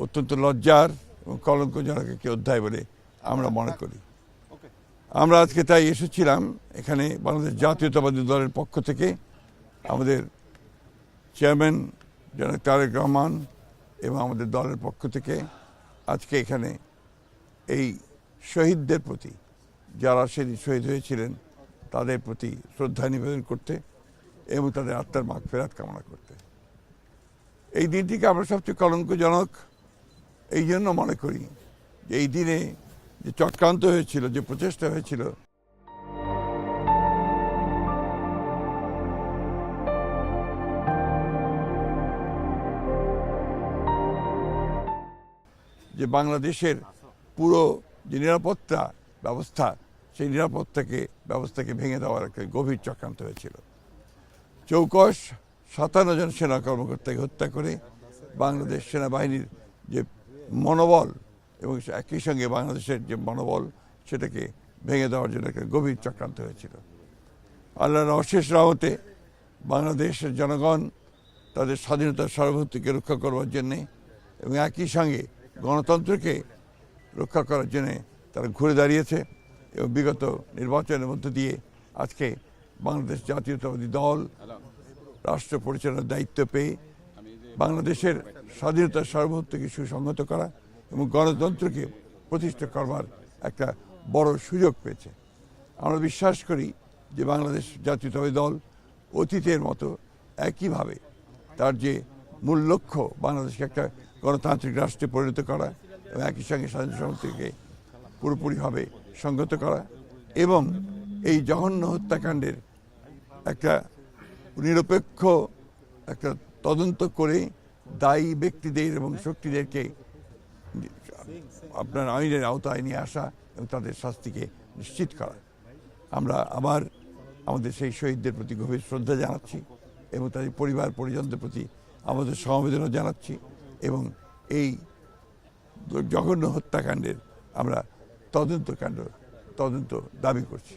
অত্যন্ত লজ্জার এবং কলঙ্কজনক একটি অধ্যায় বলে আমরা মনে করি। আমরা আজকে তাই এসেছিলাম এখানে বাংলাদেশ জাতীয়তাবাদী দলের পক্ষ থেকে আমাদের চেয়ারম্যান জনাব তারেক রহমান এবং আমাদের দলের পক্ষ থেকে আজকে এখানে এই শহীদদের প্রতি, যারা সেদিন শহীদ হয়েছিলেন তাদের প্রতি শ্রদ্ধা নিবেদন করতে এবং তাদের আত্মার মাগফিরাত কামনা করতে। এই দিনটিকে আমরা সবচেয়ে কলঙ্কজনক এই জন্য মনে করি যে এই দিনে যে চক্রান্ত হয়েছিল, যে প্রচেষ্টা হয়েছিল, যে বাংলাদেশের পুরো যে নিরাপত্তা ব্যবস্থা, সেই ব্যবস্থাকে ভেঙে দেওয়ার একটা গভীর চক্রান্ত হয়েছিল। চৌকস ৫৭ জন সেনা কর্মকর্তাকে হত্যা করে বাংলাদেশ সেনাবাহিনীর যে মনোবল এবং একই সঙ্গে বাংলাদেশের যে মনোবল সেটাকে ভেঙে দেওয়ার জন্য একটা গভীর চক্রান্ত হয়েছিল। আল্লাহর অশেষ রহমতে বাংলাদেশের জনগণ তাদের স্বাধীনতার সার্বভৌমত্বকে রক্ষা করবার জন্যে এবং একই সঙ্গে গণতন্ত্রকে রক্ষা করার জন্যে তারা ঘুরে দাঁড়িয়েছে এবং বিগত নির্বাচনের মধ্য দিয়ে আজকে বাংলাদেশ জাতীয়তাবাদী দল রাষ্ট্র পরিচালনার দায়িত্ব পেয়ে বাংলাদেশের স্বাধীনতার সার্বভৌমত্বকে সুসংহত করা এবং গণতন্ত্রকে প্রতিষ্ঠা করবার একটা বড় সুযোগ পেয়েছে। আমরা বিশ্বাস করি যে বাংলাদেশ জাতীয়তাবাদী দল অতীতের মতো একইভাবে তার যে মূল লক্ষ্য বাংলাদেশকে একটা গণতান্ত্রিক রাষ্ট্রে পরিণত করা এবং একই সঙ্গে স্বাধীন সার্বভৌমত্বকে পুরোপুরিভাবে সংহত করা এবং এই জঘন্য হত্যাকাণ্ডের একটা নিরপেক্ষ একটা তদন্ত করে দায়ী ব্যক্তিদের এবং শক্তিদেরকে আপনার আইনের আওতায় নিয়ে আসা এবং তাদের শাস্তিকে নিশ্চিত করা। আমরা আবার আমাদের সেই শহীদদের প্রতি গভীর শ্রদ্ধা জানাচ্ছি এবং তাদের পরিবার পরিজনদের প্রতি আমাদের সমবেদনা জানাচ্ছি এবং এই জঘন্য হত্যাকাণ্ডের আমরা তদন্ত দাবি করছি।